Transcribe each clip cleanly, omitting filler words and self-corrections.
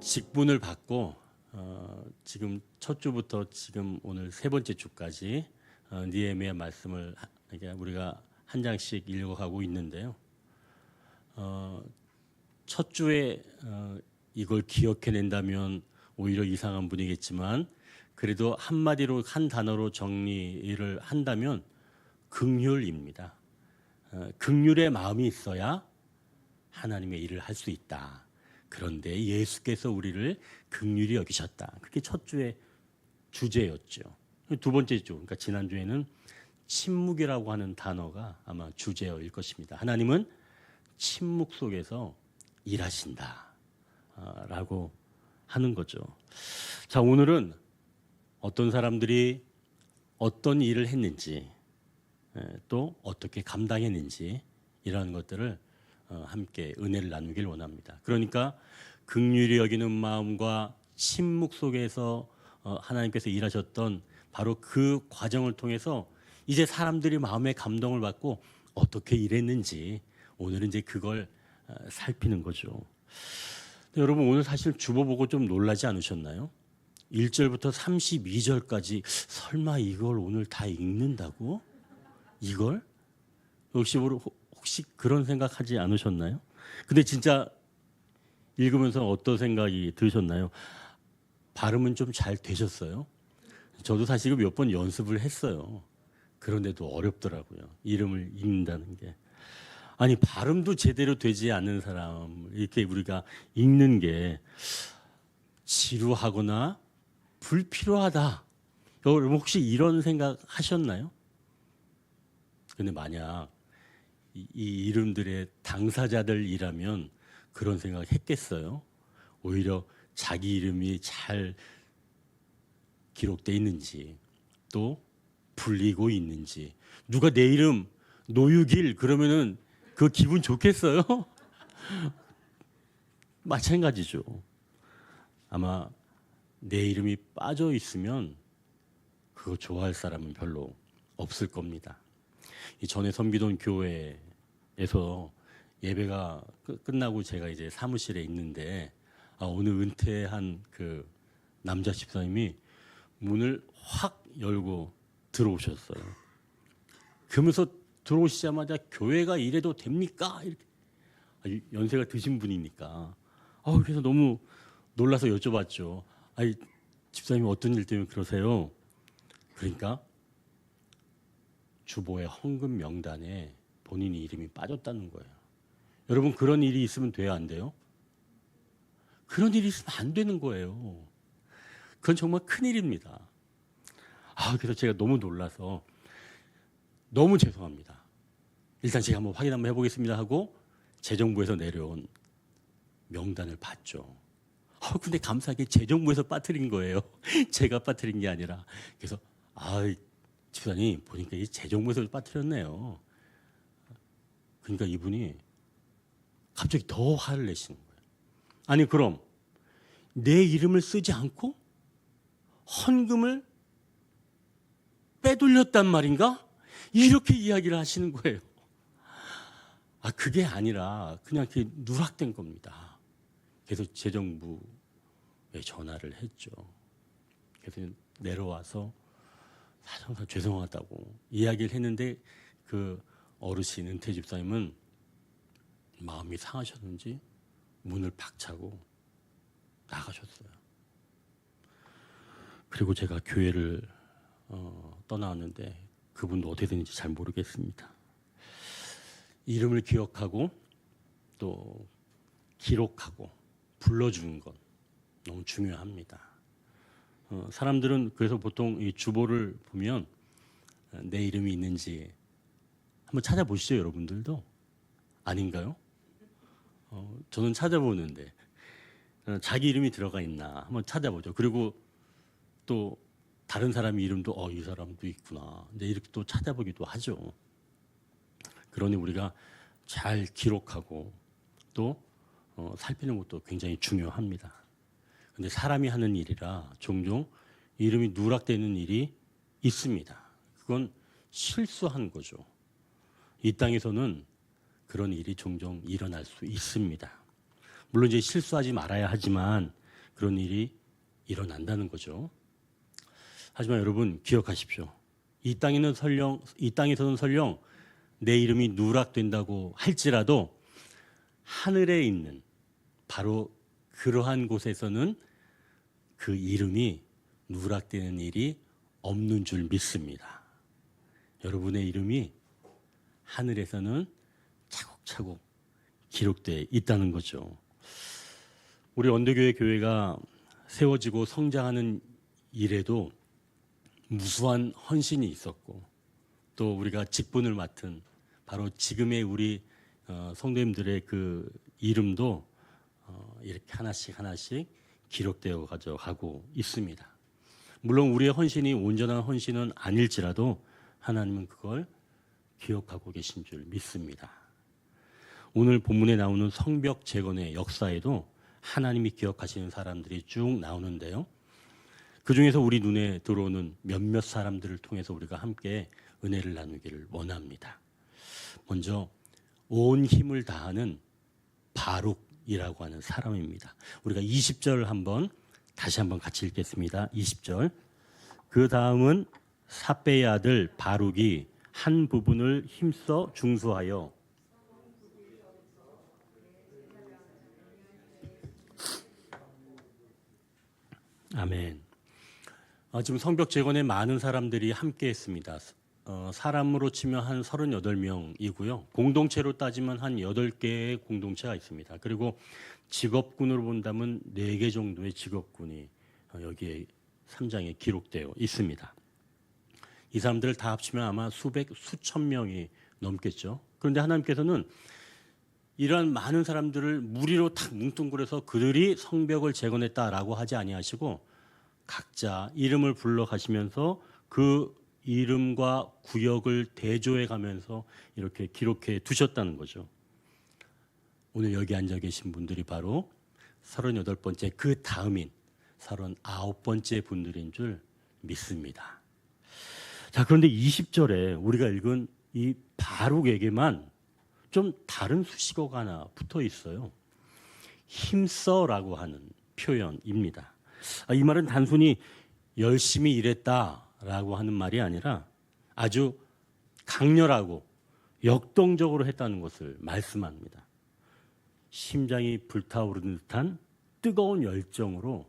직분을 받고 지금 첫 주부터 지금 오늘 세 번째 주까지 느헤미야 말씀을 우리가 한 장씩 읽어가고 있는데요. 첫 주에 이걸 기억해낸다면 오히려 이상한 분이겠지만 그래도 한마디로 한 단어로 정리를 한다면 긍휼입니다. 긍휼의 마음이 있어야 하나님의 일을 할 수 있다. 그런데 예수께서 우리를 긍휼히 여기셨다. 그게 첫 주의 주제였죠. 두 번째 주, 그러니까 지난주에는 침묵이라고 하는 단어가 아마 주제일 것입니다. 하나님은 침묵 속에서 일하신다 라고 하는 거죠. 자, 오늘은 어떤 사람들이 어떤 일을 했는지 또 어떻게 감당했는지 이런 것들을 함께 은혜를 나누길 원합니다. 그러니까 긍휼히 여기는 마음과 침묵 속에서 하나님께서 일하셨던 바로 그 과정을 통해서 이제 사람들이 마음의 감동을 받고 어떻게 일했는지 오늘은 이제 그걸 살피는 거죠. 여러분 오늘 사실 주보 보고 좀 놀라지 않으셨나요? 1절부터 32절까지 설마 이걸 오늘 다 읽는다고? 이걸? 혹시 그런 생각하지 않으셨나요? 근데 진짜 읽으면서 어떤 생각이 드셨나요? 발음은 좀 잘 되셨어요? 저도 사실 몇 번 연습을 했어요. 그런데도 어렵더라고요. 이름을 읽는다는 게. 아니 발음도 제대로 되지 않는 사람 이렇게 우리가 읽는 게 지루하거나 불필요하다. 여러분 혹시 이런 생각 하셨나요? 근데 만약 이 이름들의 당사자들이라면 그런 생각 했겠어요? 오히려 자기 이름이 잘 기록되어 있는지 또 불리고 있는지 누가 내 이름 노유길 그러면은 그 기분 좋겠어요? 마찬가지죠. 아마 내 이름이 빠져 있으면 그거 좋아할 사람은 별로 없을 겁니다. 이 전에 섬기던 교회에서 예배가 끝나고 제가 이제 사무실에 있는데 오늘 은퇴한 그 남자 집사님이 문을 확 열고 들어오셨어요. 그러면서 들어오시자마자 교회가 이래도 됩니까? 이렇게 연세가 드신 분이니까 그래서 너무 놀라서 여쭤봤죠. 집사님이 어떤 일 때문에 그러세요? 그러니까 주보의 헌금 명단에 본인이 이름이 빠졌다는 거예요. 여러분 그런 일이 있으면 돼요, 안 돼요? 그런 일이 있으면 안 되는 거예요. 그건 정말 큰일입니다. 그래서 제가 너무 놀라서 너무 죄송합니다. 일단 제가 한번 확인 한번 해보겠습니다 하고 재정부에서 내려온 명단을 봤죠. 근데 감사하게 재정부에서 빠뜨린 거예요. 제가 빠뜨린 게 아니라. 그래서 집사님 보니까 이 재정부에서 빠뜨렸네요. 그러니까 이분이 갑자기 더 화를 내시는 거예요. 아니 그럼 내 이름을 쓰지 않고 헌금을 빼돌렸단 말인가? 이렇게 이야기를 하시는 거예요. 그게 아니라 그냥 이렇게 누락된 겁니다. 그래서 재정부에 전화를 했죠. 그래서 내려와서 사정상 죄송하다고 이야기를 했는데 그 어르신 은퇴 집사님은 마음이 상하셨는지 문을 박차고 나가셨어요. 그리고 제가 교회를 떠나왔는데 그분도 어떻게 됐는지 잘 모르겠습니다. 이름을 기억하고 또 기록하고 불러주는 것 너무 중요합니다. 사람들은 그래서 보통 이 주보를 보면 내 이름이 있는지 한번 찾아보시죠, 여러분들도. 아닌가요? 저는 찾아보는데 자기 이름이 들어가 있나 한번 찾아보죠. 그리고 또 다른 사람 이름도 이 사람도 있구나. 이제 이렇게 또 찾아보기도 하죠. 그러니 우리가 잘 기록하고 또 살피는 것도 굉장히 중요합니다. 근데 사람이 하는 일이라 종종 이름이 누락되는 일이 있습니다. 그건 실수한 거죠. 이 땅에서는 그런 일이 종종 일어날 수 있습니다. 물론 이제 실수하지 말아야 하지만 그런 일이 일어난다는 거죠. 하지만 여러분 기억하십시오. 이 땅에서는 설령 내 이름이 누락된다고 할지라도 하늘에 있는 바로 그러한 곳에서는 그 이름이 누락되는 일이 없는 줄 믿습니다. 여러분의 이름이 하늘에서는 차곡차곡 기록되어 있다는 거죠. 우리 언더교회 교회가 세워지고 성장하는 일에도 무수한 헌신이 있었고 또 우리가 직분을 맡은 바로 지금의 우리 성도님들의 그 이름도 이렇게 하나씩 하나씩 기록되어 가져가고 있습니다. 물론 우리의 헌신이 온전한 헌신은 아닐지라도 하나님은 그걸 기억하고 계신 줄 믿습니다. 오늘 본문에 나오는 성벽 재건의 역사에도 하나님이 기억하시는 사람들이 쭉 나오는데요. 그 중에서 우리 눈에 들어오는 몇몇 사람들을 통해서 우리가 함께 은혜를 나누기를 원합니다. 먼저 온 힘을 다하는 바룩이라고 하는 사람입니다. 우리가 20절 다시 한번 같이 읽겠습니다. 20절. 그 다음은 삿배의 아들 바룩이 한 부분을 힘써 중수하여 아멘. 지금 성벽 재건에 많은 사람들이 함께 했습니다. 사람으로 치면 한 38명이고요. 공동체로 따지면 한 8개의 공동체가 있습니다. 그리고 직업군으로 본다면 4개 정도의 직업군이 여기에 3장에 기록되어 있습니다. 이 사람들을 다 합치면 아마 수천 명이 넘겠죠. 그런데 하나님께서는 이러한 많은 사람들을 무리로 탁 뭉뚱그려서 그들이 성벽을 재건했다라고 하지 아니하시고 각자 이름을 불러 가시면서 그 이름과 구역을 대조해 가면서 이렇게 기록해 두셨다는 거죠. 오늘 여기 앉아 계신 분들이 바로 38번째 그 다음인 39번째 분들인 줄 믿습니다. 자, 그런데 20절에 우리가 읽은 이 바룩에게만 좀 다른 수식어가 하나 붙어 있어요. 힘써라고 하는 표현입니다. 이 말은 단순히 열심히 일했다라고 하는 말이 아니라 아주 강렬하고 역동적으로 했다는 것을 말씀합니다. 심장이 불타오르는 듯한 뜨거운 열정으로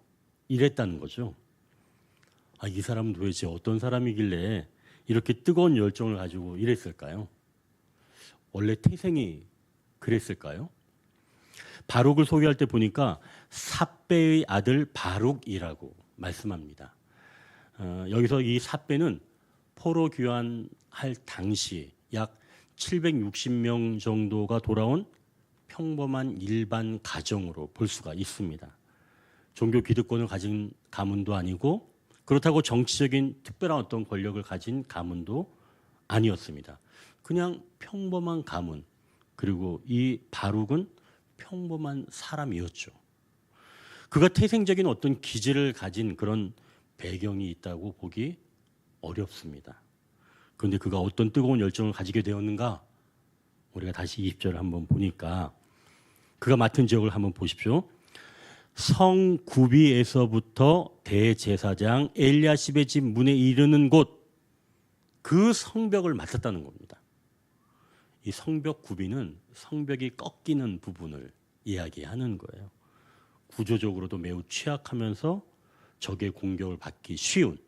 일했다는 거죠. 이 사람은 도대체 어떤 사람이길래 이렇게 뜨거운 열정을 가지고 일했을까요? 원래 태생이 그랬을까요? 바룩을 소개할 때 보니까 삿배의 아들 바룩이라고 말씀합니다. 여기서 이 삿배는 포로 귀환할 당시 약 760명 정도가 돌아온 평범한 일반 가정으로 볼 수가 있습니다. 종교 기득권을 가진 가문도 아니고 그렇다고 정치적인 특별한 어떤 권력을 가진 가문도 아니었습니다. 그냥 평범한 가문, 그리고 이 바룩은 평범한 사람이었죠. 그가 태생적인 어떤 기질을 가진 그런 배경이 있다고 보기 어렵습니다. 그런데 그가 어떤 뜨거운 열정을 가지게 되었는가? 우리가 다시 20절을 한번 보니까 그가 맡은 지역을 한번 보십시오. 성구비에서부터 대제사장 엘리야십의 집 문에 이르는 곳, 그 성벽을 맡았다는 겁니다. 이 성벽 구비는 성벽이 꺾이는 부분을 이야기하는 거예요. 구조적으로도 매우 취약하면서 적의 공격을 받기 쉬운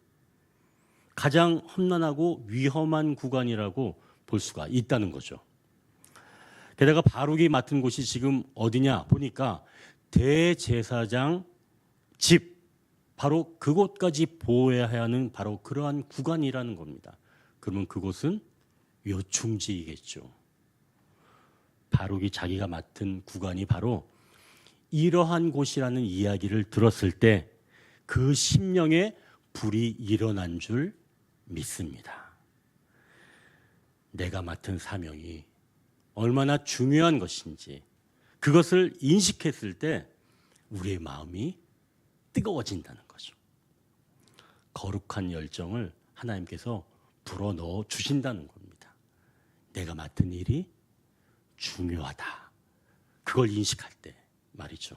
가장 험난하고 위험한 구간이라고 볼 수가 있다는 거죠. 게다가 바룩이 맡은 곳이 지금 어디냐 보니까 대제사장 집, 바로 그곳까지 보호해야 하는 바로 그러한 구간이라는 겁니다. 그러면 그곳은 요충지이겠죠. 바룩이 자기가 맡은 구간이 바로 이러한 곳이라는 이야기를 들었을 때 그 심령에 불이 일어난 줄 믿습니다. 내가 맡은 사명이 얼마나 중요한 것인지 그것을 인식했을 때 우리의 마음이 뜨거워진다는 거죠. 거룩한 열정을 하나님께서 불어넣어 주신다는 겁니다. 내가 맡은 일이 중요하다. 그걸 인식할 때 말이죠.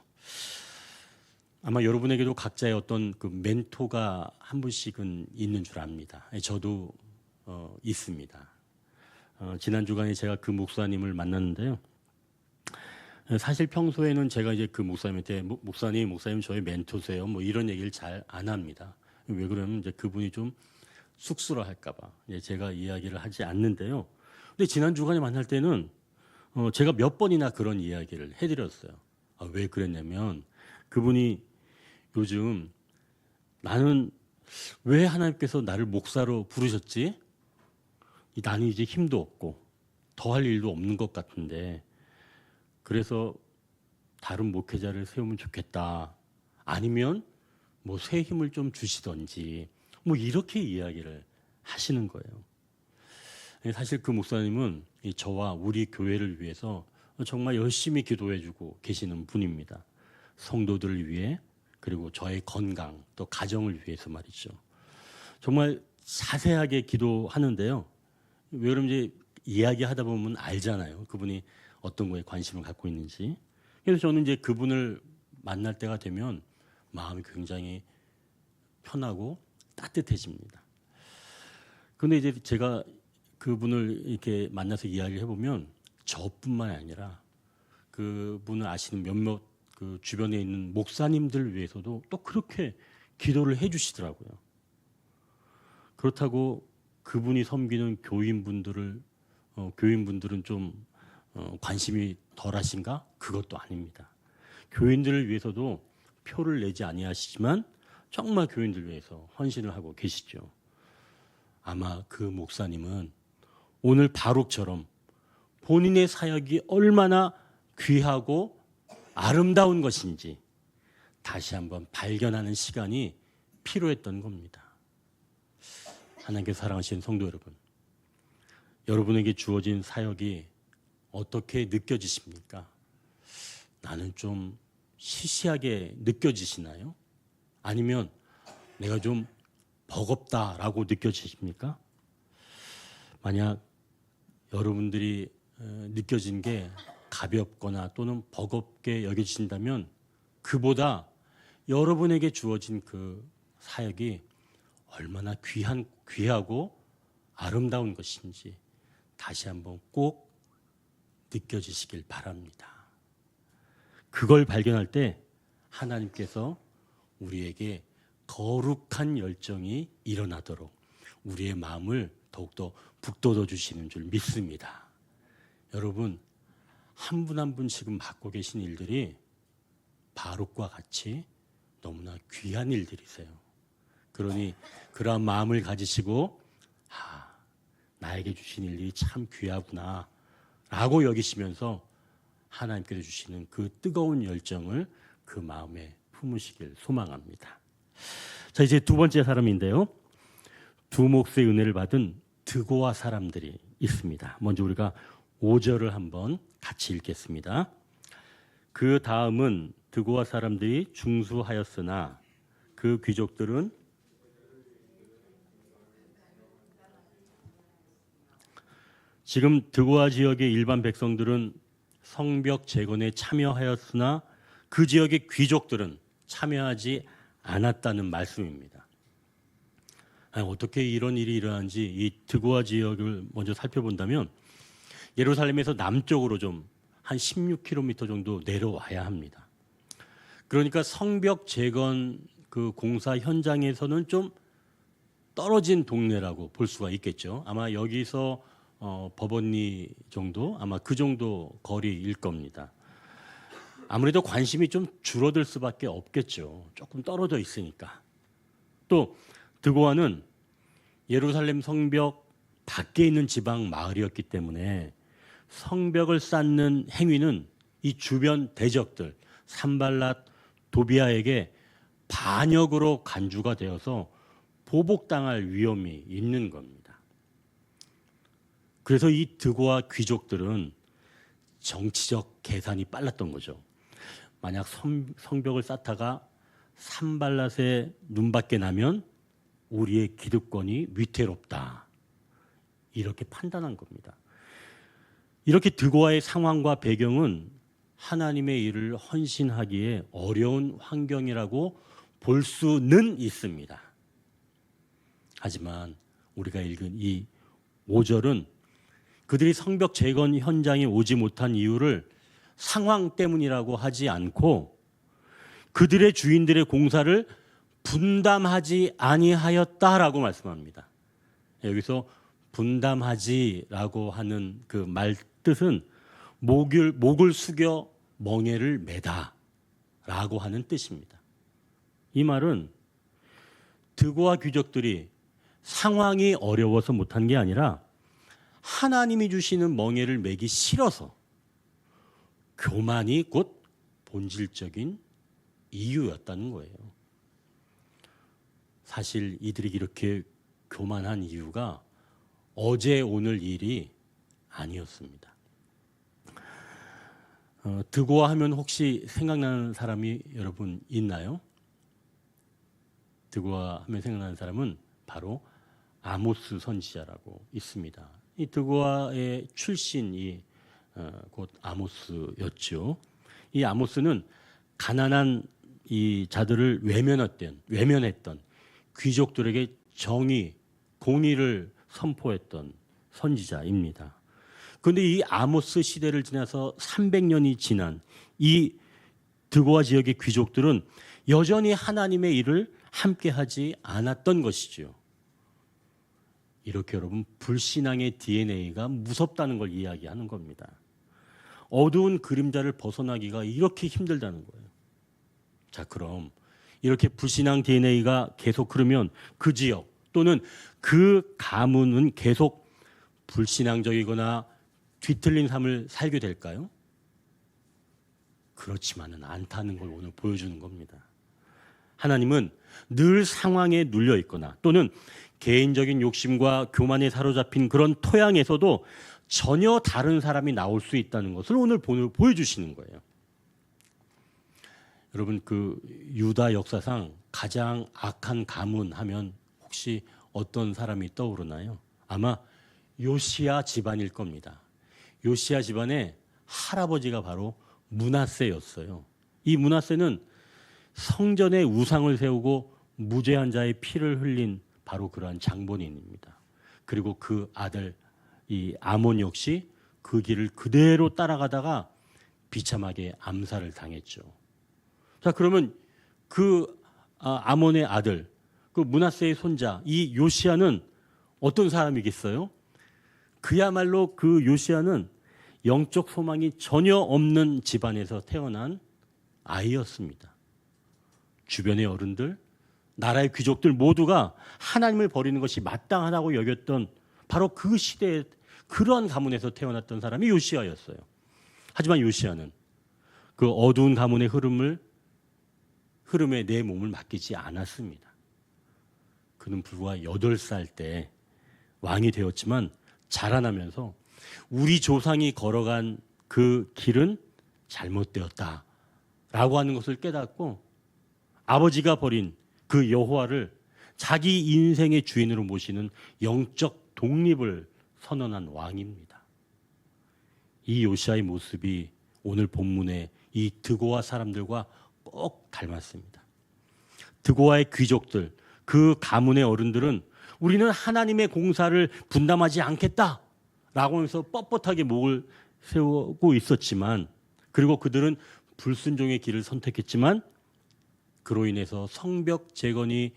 아마 여러분에게도 각자의 어떤 그 멘토가 한 분씩은 있는 줄 압니다. 저도 있습니다. 지난 주간에 제가 그 목사님을 만났는데요. 사실 평소에는 제가 이제 그 목사님한테 목사님 저의 멘토세요. 뭐 이런 얘기를 잘 안 합니다. 왜 그러면 이제 그분이 좀 쑥스러워할까봐 제가 이야기를 하지 않는데요. 근데 지난 주간에 만날 때는 제가 몇 번이나 그런 이야기를 해드렸어요. 왜 그랬냐면 그분이 요즘 나는 왜 하나님께서 나를 목사로 부르셨지? 나는 이제 힘도 없고 더 할 일도 없는 것 같은데 그래서 다른 목회자를 세우면 좋겠다. 아니면 뭐 새 힘을 좀 주시던지 뭐 이렇게 이야기를 하시는 거예요. 사실 그 목사님은 저와 우리 교회를 위해서 정말 열심히 기도해주고 계시는 분입니다. 성도들을 위해 그리고 저의 건강 또 가정을 위해서 말이죠. 정말 자세하게 기도하는데요. 왜 그러면 이제 이야기하다 보면 알잖아요. 그분이 어떤 거에 관심을 갖고 있는지. 그래서 저는 이제 그분을 만날 때가 되면 마음이 굉장히 편하고 따뜻해집니다. 그런데 이제 제가 그분을 이렇게 만나서 이야기를 해보면 저뿐만 아니라 그분을 아시는 몇몇 그 주변에 있는 목사님들 위해서도 또 그렇게 기도를 해주시더라고요. 그렇다고 그분이 섬기는 교인분들은 좀 관심이 덜하신가? 그것도 아닙니다. 교인들을 위해서도 표를 내지 아니하시지만 정말 교인들 위해서 헌신을 하고 계시죠. 아마 그 목사님은 오늘 바룩처럼 본인의 사역이 얼마나 귀하고 아름다운 것인지 다시 한번 발견하는 시간이 필요했던 겁니다. 하나님께 사랑하시는 성도 여러분, 여러분에게 주어진 사역이 어떻게 느껴지십니까? 나는 좀 시시하게 느껴지시나요? 아니면 내가 좀 버겁다라고 느껴지십니까? 만약 여러분들이 느껴진 게 가볍거나 또는 버겁게 여겨지신다면 그보다 여러분에게 주어진 그 사역이 얼마나 귀하고 아름다운 것인지 다시 한번 꼭 느껴지시길 바랍니다. 그걸 발견할 때 하나님께서 우리에게 거룩한 열정이 일어나도록 우리의 마음을 더욱더 북돋워 주시는 줄 믿습니다. 여러분, 한 분 한 분 지금 맡고 계신 일들이 바룩과 같이 너무나 귀한 일들이세요. 그러니 그러한 마음을 가지시고 나에게 주신 일이 참 귀하구나 라고 여기시면서 하나님께서 주시는 그 뜨거운 열정을 그 마음에 품으시길 소망합니다. 자, 이제 두 번째 사람인데요. 두 몫의 은혜를 받은 드고아 사람들이 있습니다. 먼저 우리가 5절을 한번 같이 읽겠습니다. 그 다음은 드고아 사람들이 중수하였으나 그 귀족들은 지금 드고아 지역의 일반 백성들은 성벽 재건에 참여하였으나 그 지역의 귀족들은 참여하지 않았다는 말씀입니다. 어떻게 이런 일이 일어난지 이 드고아 지역을 먼저 살펴본다면 예루살렘에서 남쪽으로 좀 한 16km 정도 내려와야 합니다. 그러니까 성벽 재건 그 공사 현장에서는 좀 떨어진 동네라고 볼 수가 있겠죠. 아마 여기서 법원리 정도, 아마 그 정도 거리일 겁니다. 아무래도 관심이 좀 줄어들 수밖에 없겠죠. 조금 떨어져 있으니까. 또 드고아는 예루살렘 성벽 밖에 있는 지방 마을이었기 때문에 성벽을 쌓는 행위는 이 주변 대적들 산발랏, 도비아에게 반역으로 간주가 되어서 보복당할 위험이 있는 겁니다. 그래서 이 드고아 귀족들은 정치적 계산이 빨랐던 거죠. 만약 성벽을 쌓다가 산발랏의 눈밖에 나면 우리의 기득권이 위태롭다. 이렇게 판단한 겁니다. 이렇게 드고아의 상황과 배경은 하나님의 일을 헌신하기에 어려운 환경이라고 볼 수는 있습니다. 하지만 우리가 읽은 이 5절은 그들이 성벽 재건 현장에 오지 못한 이유를 상황 때문이라고 하지 않고 그들의 주인들의 공사를 분담하지 아니하였다라고 말씀합니다. 여기서 분담하지라고 하는 그 말 뜻은 목을 숙여 멍에를 매다라고 하는 뜻입니다. 이 말은 드고와 귀족들이 상황이 어려워서 못한 게 아니라 하나님이 주시는 멍에를 매기 싫어서 교만이 곧 본질적인 이유였다는 거예요. 사실 이들이 이렇게 교만한 이유가 어제 오늘 일이 아니었습니다. 드고아 하면 혹시 생각나는 사람이 여러분 있나요? 드고아 하면 생각나는 사람은 바로 아모스 선지자라고 있습니다. 이 드고아의 출신이 곧 아모스였죠. 이 아모스는 가난한 이 자들을 외면했던 귀족들에게 정의, 공의를 선포했던 선지자입니다. 그런데 이 아모스 시대를 지나서 300년이 지난 이 드고아 지역의 귀족들은 여전히 하나님의 일을 함께하지 않았던 것이죠. 이렇게 여러분 불신앙의 DNA가 무섭다는 걸 이야기하는 겁니다. 어두운 그림자를 벗어나기가 이렇게 힘들다는 거예요. 자, 그럼 이렇게 불신앙 DNA가 계속 흐르면 그 지역 또는 그 가문은 계속 불신앙적이거나 뒤틀린 삶을 살게 될까요? 그렇지만은 않다는 걸 오늘 보여주는 겁니다. 하나님은 늘 상황에 눌려 있거나 또는 개인적인 욕심과 교만에 사로잡힌 그런 토양에서도 전혀 다른 사람이 나올 수 있다는 것을 오늘 보여주시는 거예요. 여러분 그 유다 역사상 가장 악한 가문 하면 혹시 어떤 사람이 떠오르나요? 아마 요시야 집안일 겁니다. 요시야 집안의 할아버지가 바로 므낫세였어요. 이 므낫세는 성전에 우상을 세우고 무죄한 자의 피를 흘린 바로 그러한 장본인입니다. 그리고 그 아들 이 아몬 역시 그 길을 그대로 따라가다가 비참하게 암살을 당했죠. 자, 그러면 그 아몬의 아들, 그 므낫세의 손자 이 요시야는 어떤 사람이겠어요? 그야말로 그 요시야는 영적 소망이 전혀 없는 집안에서 태어난 아이였습니다. 주변의 어른들, 나라의 귀족들 모두가 하나님을 버리는 것이 마땅하다고 여겼던 바로 그 시대에 그러한 가문에서 태어났던 사람이 요시야였어요. 하지만 요시야는 그 어두운 가문의 흐름에 내 몸을 맡기지 않았습니다. 그는 불과 8살 때 왕이 되었지만 자라나면서 우리 조상이 걸어간 그 길은 잘못되었다라고 하는 것을 깨닫고 아버지가 버린 그 여호와를 자기 인생의 주인으로 모시는 영적 독립을 선언한 왕입니다. 이 요시야의 모습이 오늘 본문의 이 드고아 사람들과 꼭 닮았습니다. 드고아의 귀족들, 그 가문의 어른들은 우리는 하나님의 공사를 분담하지 않겠다라고 하면서 뻣뻣하게 목을 세우고 있었지만, 그리고 그들은 불순종의 길을 선택했지만 그로 인해서 성벽 재건이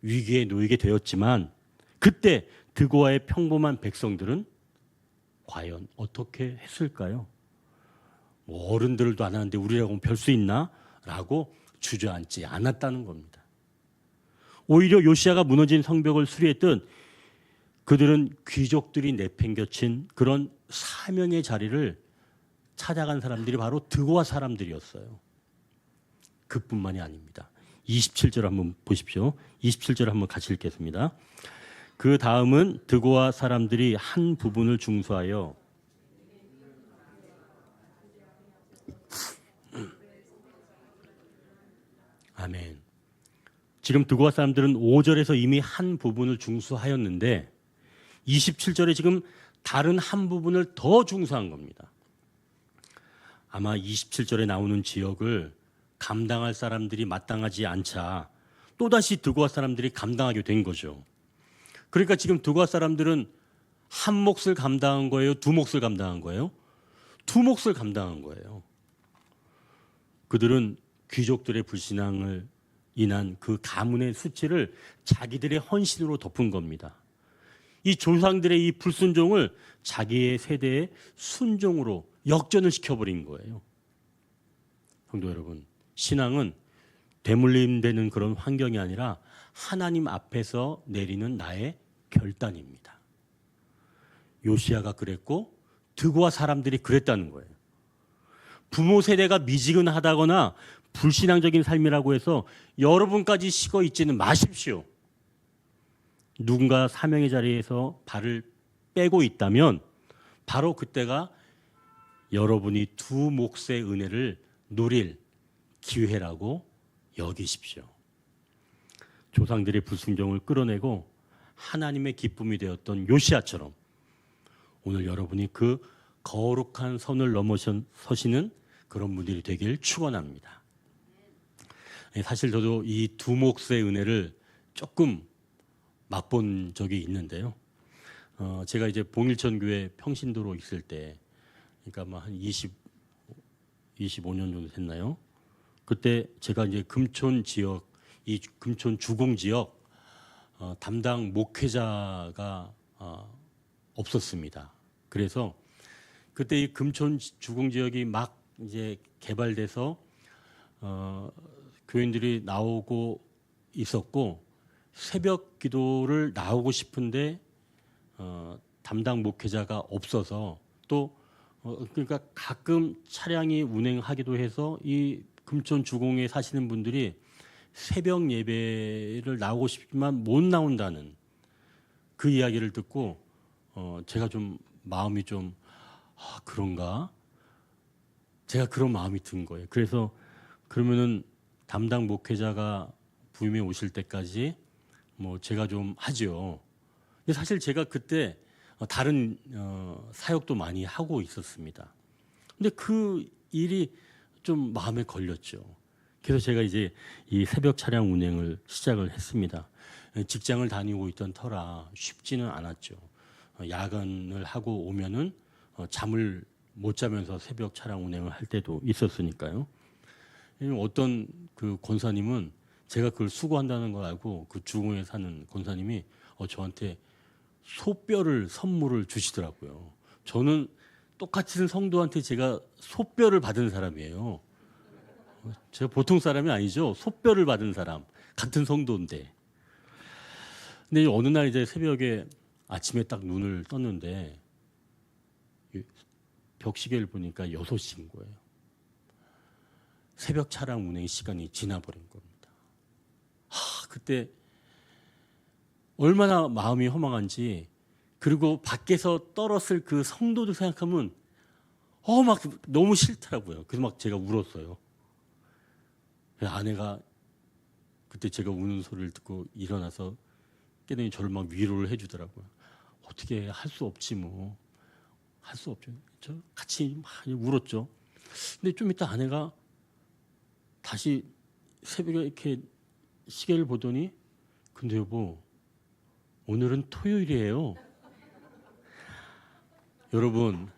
위기에 놓이게 되었지만, 그때 드고아의 평범한 백성들은 과연 어떻게 했을까요? 뭐 어른들도 안 하는데 우리라고는 별 수 있나? 라고 주저앉지 않았다는 겁니다. 오히려 요시야가 무너진 성벽을 수리했던 그들은 귀족들이 내팽겨친 그런 사명의 자리를 찾아간 사람들이 바로 드고아 사람들이었어요. 그뿐만이 아닙니다. 27절 한번 보십시오. 27절 한번 같이 읽겠습니다. 그 다음은 드고아 사람들이 한 부분을 중수하여 아멘. 지금 드고아 사람들은 5절에서 이미 한 부분을 중수하였는데 27절에 지금 다른 한 부분을 더 중수한 겁니다. 아마 27절에 나오는 지역을 감당할 사람들이 마땅하지 않자 또다시 드고아 사람들이 감당하게 된 거죠. 그러니까 지금 드고아 사람들은 한 몫을 감당한 거예요? 두 몫을 감당한 거예요? 두 몫을 감당한 거예요. 그들은 귀족들의 불신앙을 인한 그 가문의 수치를 자기들의 헌신으로 덮은 겁니다. 이 조상들의 이 불순종을 자기의 세대의 순종으로 역전을 시켜버린 거예요. 성도 여러분, 신앙은 대물림되는 그런 환경이 아니라 하나님 앞에서 내리는 나의 결단입니다. 요시야가 그랬고 드고아 사람들이 그랬다는 거예요. 부모 세대가 미지근하다거나 불신앙적인 삶이라고 해서 여러분까지 식어 있지는 마십시오. 누군가 사명의 자리에서 발을 빼고 있다면 바로 그때가 여러분이 두 몫의 은혜를 누릴 기회라고 여기십시오. 조상들의 불순종을 끌어내고 하나님의 기쁨이 되었던 요시야처럼 오늘 여러분이 그 거룩한 선을 넘어서시는 그런 분들이 되길 축원합니다. 사실 저도 이 두 몫의 은혜를 조금 맛본 적이 있는데요. 제가 이제 봉일천 교회 평신도로 있을 때, 그러니까 뭐 한 25년 정도 됐나요? 그때 제가 이제 금촌 지역, 이 금촌 주공 지역 담당 목회자가 없었습니다. 그래서 그때 이 금촌 주공 지역이 막 이제 개발돼서 교인들이 나오고 있었고 새벽 기도를 나오고 싶은데 담당 목회자가 없어서 또 그러니까 가끔 차량이 운행하기도 해서 이 금촌 주공에 사시는 분들이 새벽 예배를 나오고 싶지만 못 나온다는 그 이야기를 듣고 제가 좀 마음이 좀 그런가? 제가 그런 마음이 든 거예요. 그래서 그러면은 담당 목회자가 부임해 오실 때까지 뭐 제가 좀 하죠. 근데 사실 제가 그때 다른 사역도 많이 하고 있었습니다. 근데 그 일이 좀 마음에 걸렸죠. 그래서 제가 이제 이 새벽 차량 운행을 시작을 했습니다. 직장을 다니고 있던 터라 쉽지는 않았죠. 야근을 하고 오면은 잠을 못 자면서 새벽 차량 운행을 할 때도 있었으니까요. 어떤 그 권사님은 제가 그걸 수고한다는 걸 알고 그 주공에 사는 권사님이 저한테 소뼈를 선물을 주시더라고요. 저는 똑같은 성도한테 제가 소뼈를 받은 사람이에요. 제가 보통 사람이 아니죠. 소뼈를 받은 사람, 같은 성도인데. 근데 어느 날 이제 새벽에 아침에 딱 눈을 떴는데 벽시계를 보니까 6시인 거예요. 새벽 차량 운행 시간이 지나버린 겁니다. 그때 얼마나 마음이 허망한지, 그리고 밖에서 떨었을 그 성도들 생각하면 막 너무 싫더라고요. 그래서 막 제가 울었어요. 아내가 그때 제가 우는 소리를 듣고 일어나서 깨더니 저를 막 위로를 해주더라고요. 어떻게 할 수 없지 뭐. 할 수 없죠. 저 같이 많이 울었죠. 근데 좀 이따 아내가 다시 새벽에 이렇게 시계를 보더니 근데 여보 오늘은 토요일이에요. 여러분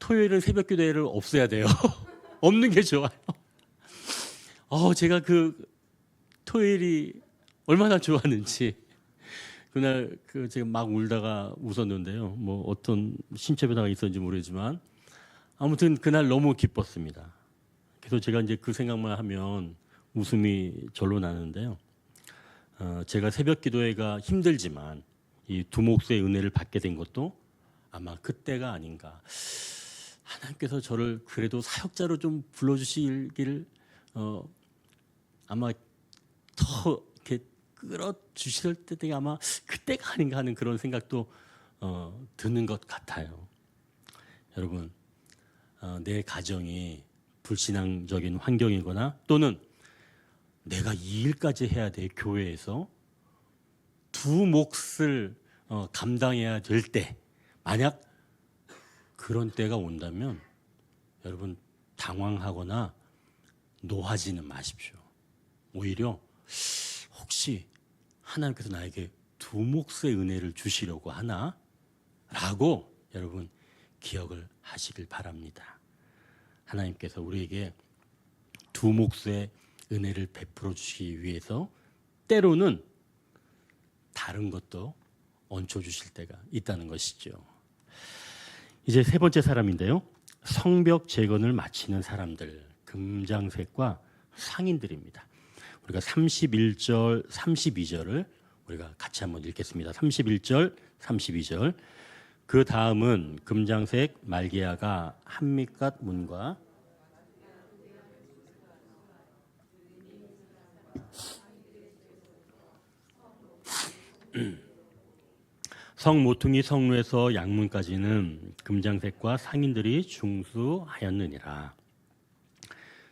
토요일은 새벽 기도회를 없애야 돼요. 없는 게 좋아요. 제가 그 토요일이 얼마나 좋았는지 그날 제가 막 울다가 웃었는데요. 뭐 어떤 신체 변화가 있었는지 모르지만 아무튼 그날 너무 기뻤습니다. 그래서 제가 이제 그 생각만 하면 웃음이 절로 나는데요. 제가 새벽 기도회가 힘들지만 이 두 몫의 은혜를 받게 된 것도 아마 그때가 아닌가. 하나님께서 저를 그래도 사역자로 좀 불러주시길 아마 더 이렇게 끌어주실 때가 아마 그때가 아닌가 하는 그런 생각도 드는 것 같아요. 여러분, 내 가정이 불신앙적인 환경이거나 또는 내가 이 일까지 해야 돼 교회에서 두 몫을 감당해야 될 때, 만약 그런 때가 온다면 여러분 당황하거나 노하지는 마십시오. 오히려 혹시 하나님께서 나에게 두 몫의 은혜를 주시려고 하나? 라고 여러분 기억을 하시길 바랍니다. 하나님께서 우리에게 두 몫의 은혜를 베풀어 주시기 위해서 때로는 다른 것도 얹혀 주실 때가 있다는 것이죠. 이제 세 번째 사람인데요. 성벽 재건을 마치는 사람들, 금장색과 상인들입니다. 우리가 31절, 32절을 우리가 같이 한번 읽겠습니다. 31절, 32절. 그 다음은 금장색 말기야가 한밑갓 문과 성 모퉁이 성루에서 양문까지는 금장색과 상인들이 중수하였느니라.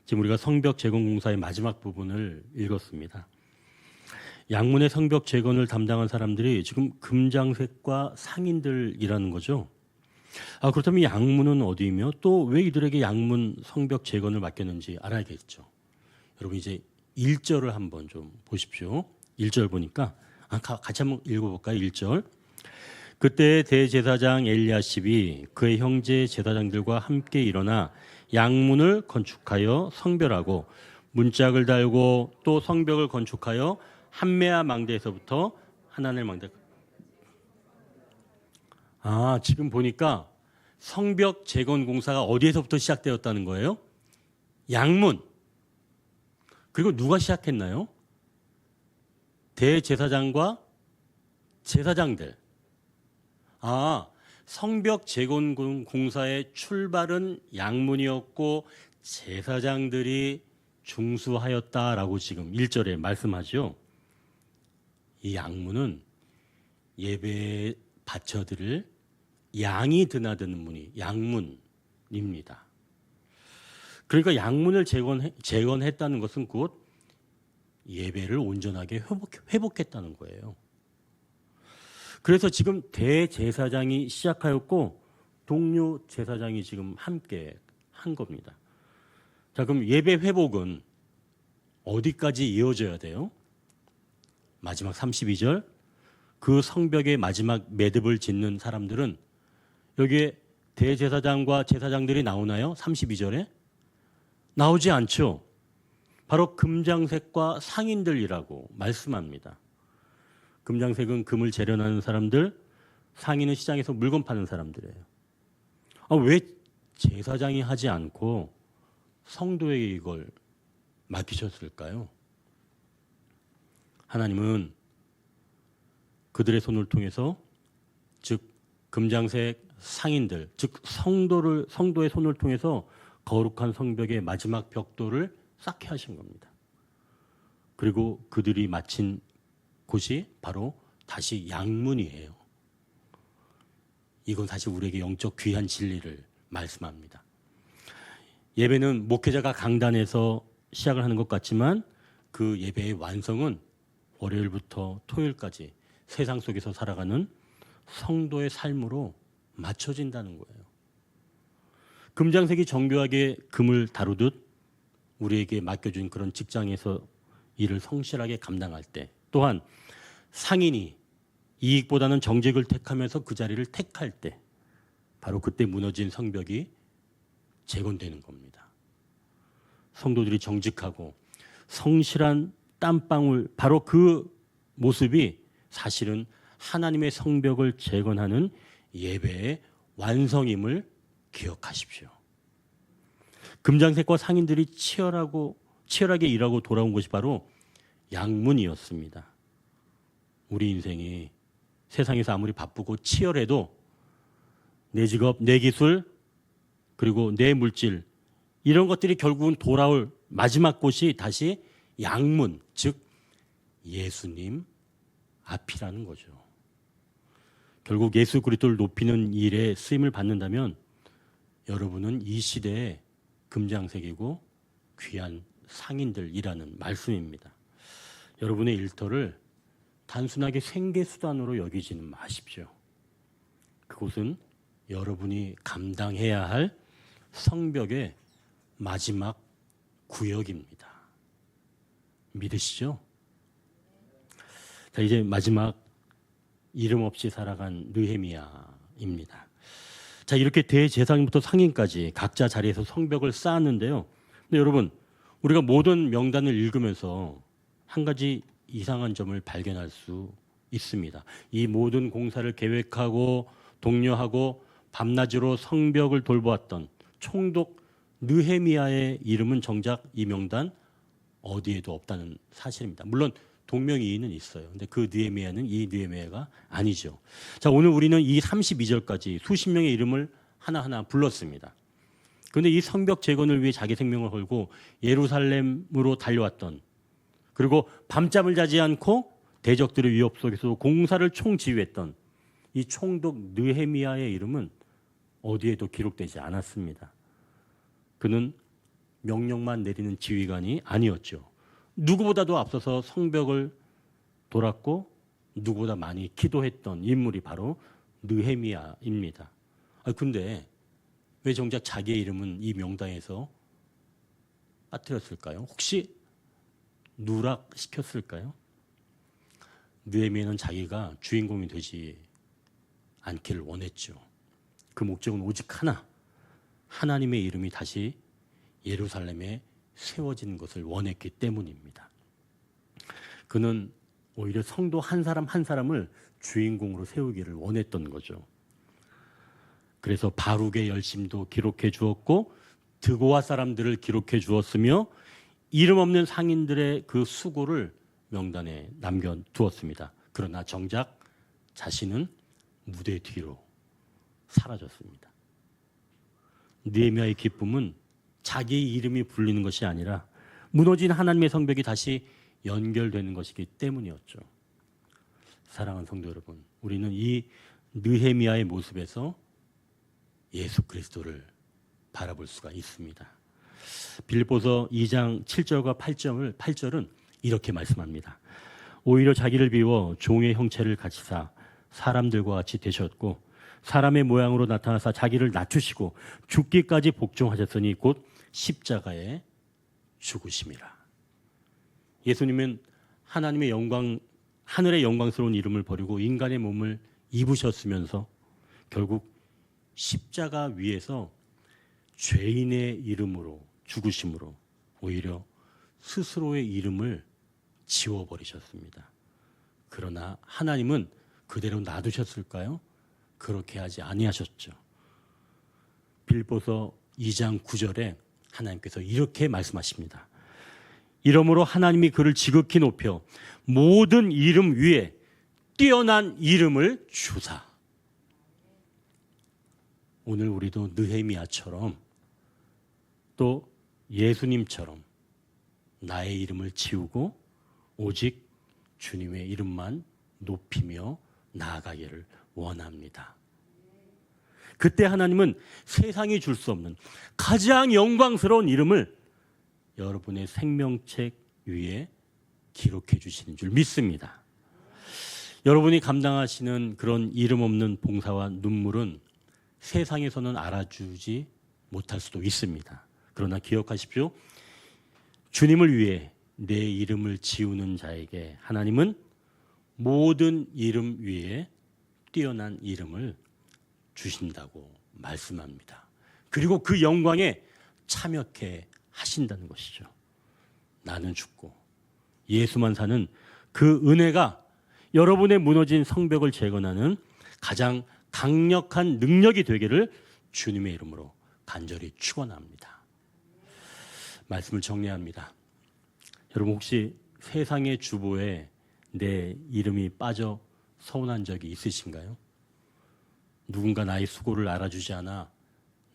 지금 우리가 성벽 재건 공사의 마지막 부분을 읽었습니다. 양문의 성벽 재건을 담당한 사람들이 지금 금장색과 상인들이라는 거죠. 그렇다면 양문은 어디이며 또 왜 이들에게 양문 성벽 재건을 맡겼는지 알아야겠죠. 여러분 이제 1절을 한번 좀 보십시오. 1절 보니까 같이 한번 읽어볼까요? 1절. 그때 대제사장 엘리야십이 그의 형제 제사장들과 함께 일어나 양문을 건축하여 성별하고 문짝을 달고 또 성벽을 건축하여 한메아 망대에서부터 하나넬 망대. 지금 보니까 성벽 재건 공사가 어디에서부터 시작되었다는 거예요? 양문. 그리고 누가 시작했나요? 대제사장과 제사장들. 성벽 재건 공사의 출발은 양문이었고 제사장들이 중수하였다라고 지금 1절에 말씀하죠. 이 양문은 예배에 바쳐드릴 양이 드나드는 문이 양문입니다. 그러니까 양문을 재건했다는 것은 곧 예배를 온전하게 회복했다는 거예요. 그래서 지금 대제사장이 시작하였고 동료 제사장이 지금 함께 한 겁니다. 자, 그럼 예배 회복은 어디까지 이어져야 돼요? 마지막 32절. 그 성벽의 마지막 매듭을 짓는 사람들은 여기에 대제사장과 제사장들이 나오나요? 32절에? 나오지 않죠. 바로 금장색과 상인들이라고 말씀합니다. 금장색은 금을 재련하는 사람들, 상인은 시장에서 물건 파는 사람들이에요. 왜 제사장이 하지 않고 성도에게 이걸 맡기셨을까요? 하나님은 그들의 손을 통해서 즉 금장색 상인들, 즉 성도의 손을 통해서 거룩한 성벽의 마지막 벽돌을 쌓게 하신 겁니다. 그리고 그들이 마친 곳이 바로 다시 양문이에요. 이건 사실 우리에게 영적 귀한 진리를 말씀합니다. 예배는 목회자가 강단에서 시작을 하는 것 같지만 그 예배의 완성은 월요일부터 토요일까지 세상 속에서 살아가는 성도의 삶으로 맞춰진다는 거예요. 금장색이 정교하게 금을 다루듯 우리에게 맡겨준 그런 직장에서 일을 성실하게 감당할 때, 또한 상인이 이익보다는 정직을 택하면서 그 자리를 택할 때 바로 그때 무너진 성벽이 재건되는 겁니다. 성도들이 정직하고 성실한 땀방울, 바로 그 모습이 사실은 하나님의 성벽을 재건하는 예배의 완성임을 기억하십시오. 금장색과 상인들이 치열하게 일하고 돌아온 것이 바로 양문이었습니다. 우리 인생이 세상에서 아무리 바쁘고 치열해도 내 직업, 내 기술, 그리고 내 물질, 이런 것들이 결국은 돌아올 마지막 곳이 다시 양문, 즉 예수님 앞이라는 거죠. 결국 예수 그리스도를 높이는 일에 쓰임을 받는다면 여러분은 이 시대의 금장색이고 귀한 상인들이라는 말씀입니다. 여러분의 일터를 단순하게 생계수단으로 여기지는 마십시오. 그곳은 여러분이 감당해야 할 성벽의 마지막 구역입니다. 믿으시죠? 자, 이제 마지막 이름 없이 살아간 느헤미야입니다. 자, 이렇게 대제사장부터 상인까지 각자 자리에서 성벽을 쌓았는데요. 근데 여러분, 우리가 모든 명단을 읽으면서 한 가지 이상한 점을 발견할 수 있습니다. 이 모든 공사를 계획하고 독려하고 밤낮으로 성벽을 돌보았던 총독 느헤미야의 이름은 정작 이 명단 어디에도 없다는 사실입니다. 물론 동명이인은 있어요. 근데 그 느헤미야는 이 느헤미야가 아니죠. 자, 오늘 우리는 이 32절까지 수십 명의 이름을 하나하나 불렀습니다. 그런데 이 성벽 재건을 위해 자기 생명을 걸고 예루살렘으로 달려왔던, 그리고 밤잠을 자지 않고 대적들의 위협 속에서 공사를 총지휘했던 이 총독 느헤미야의 이름은 어디에도 기록되지 않았습니다. 그는 명령만 내리는 지휘관이 아니었죠. 누구보다도 앞서서 성벽을 돌았고 누구보다 많이 기도했던 인물이 바로 느헤미야입니다. 근데 왜 정작 자기의 이름은 이 명단에서 빠뜨렸을까요? 혹시 누락시켰을까요? 느헤미야는 자기가 주인공이 되지 않기를 원했죠. 그 목적은 오직 하나, 하나님의 이름이 다시 예루살렘에 세워지는 것을 원했기 때문입니다. 그는 오히려 성도 한 사람 한 사람을 주인공으로 세우기를 원했던 거죠. 그래서 바룩의 열심도 기록해 주었고 드고아 사람들을 기록해 주었으며 이름 없는 상인들의 그 수고를 명단에 남겨두었습니다. 그러나 정작 자신은 무대 뒤로 사라졌습니다. 느헤미야의 기쁨은 자기의 이름이 불리는 것이 아니라 무너진 하나님의 성벽이 다시 연결되는 것이기 때문이었죠. 사랑하는 성도 여러분, 우리는 이 느헤미야의 모습에서 예수 그리스도를 바라볼 수가 있습니다. 빌립보서 2장 7절과 8절은 이렇게 말씀합니다. 오히려 자기를 비워 종의 형체를 가지사 사람들과 같이 되셨고 사람의 모양으로 나타나사 자기를 낮추시고 죽기까지 복종하셨으니 곧 십자가에 죽으심이라. 예수님은 하나님의 영광, 하늘의 영광스러운 이름을 버리고 인간의 몸을 입으셨으면서 결국 십자가 위에서 죄인의 이름으로 죽으심으로 오히려 스스로의 이름을 지워버리셨습니다. 그러나 하나님은 그대로 놔두셨을까요? 그렇게 하지 아니하셨죠. 빌립보서 2장 9절에 하나님께서 이렇게 말씀하십니다. 이러므로 하나님이 그를 지극히 높여 모든 이름 위에 뛰어난 이름을 주사. 오늘 우리도 느헤미야처럼 또 예수님처럼 나의 이름을 지우고 오직 주님의 이름만 높이며 나아가기를 원합니다. 그때 하나님은 세상이 줄 수 없는 가장 영광스러운 이름을 여러분의 생명책 위에 기록해 주시는 줄 믿습니다. 여러분이 감당하시는 그런 이름 없는 봉사와 눈물은 세상에서는 알아주지 못할 수도 있습니다. 그러나 기억하십시오. 주님을 위해 내 이름을 지우는 자에게 하나님은 모든 이름 위에 뛰어난 이름을 주신다고 말씀합니다. 그리고 그 영광에 참여케 하신다는 것이죠. 나는 죽고 예수만 사는 그 은혜가 여러분의 무너진 성벽을 재건하는 가장 강력한 능력이 되기를 주님의 이름으로 간절히 축원합니다. 말씀을 정리합니다. 여러분 혹시 세상의 주보에 내 이름이 빠져 서운한 적이 있으신가요? 누군가 나의 수고를 알아주지 않아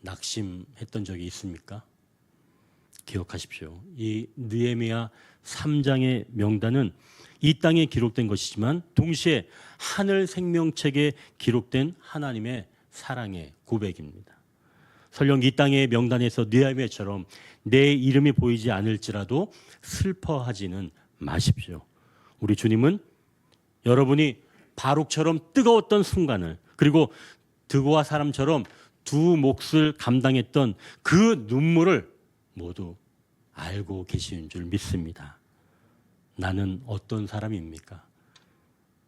낙심했던 적이 있습니까? 기억하십시오. 이 느헤미야 3장의 명단은 이 땅에 기록된 것이지만 동시에 하늘 생명책에 기록된 하나님의 사랑의 고백입니다. 설령 이 땅의 명단에서 느헤미야처럼 내 이름이 보이지 않을지라도 슬퍼하지는 마십시오. 우리 주님은 여러분이 바룩처럼 뜨거웠던 순간을, 그리고 드고아 사람처럼 두 몫을 감당했던 그 눈물을 모두 알고 계시는 줄 믿습니다. 나는 어떤 사람입니까?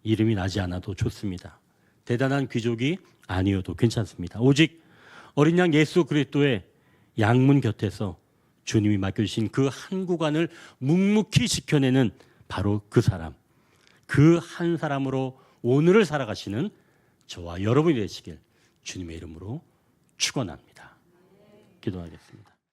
이름이 나지 않아도 좋습니다. 대단한 귀족이 아니어도 괜찮습니다. 오직 어린 양 예수 그리스도의 양문 곁에서 주님이 맡겨주신 그 한 구간을 묵묵히 지켜내는 바로 그 사람, 그 한 사람으로 오늘을 살아가시는 저와 여러분이 되시길 주님의 이름으로 축원합니다. 기도하겠습니다.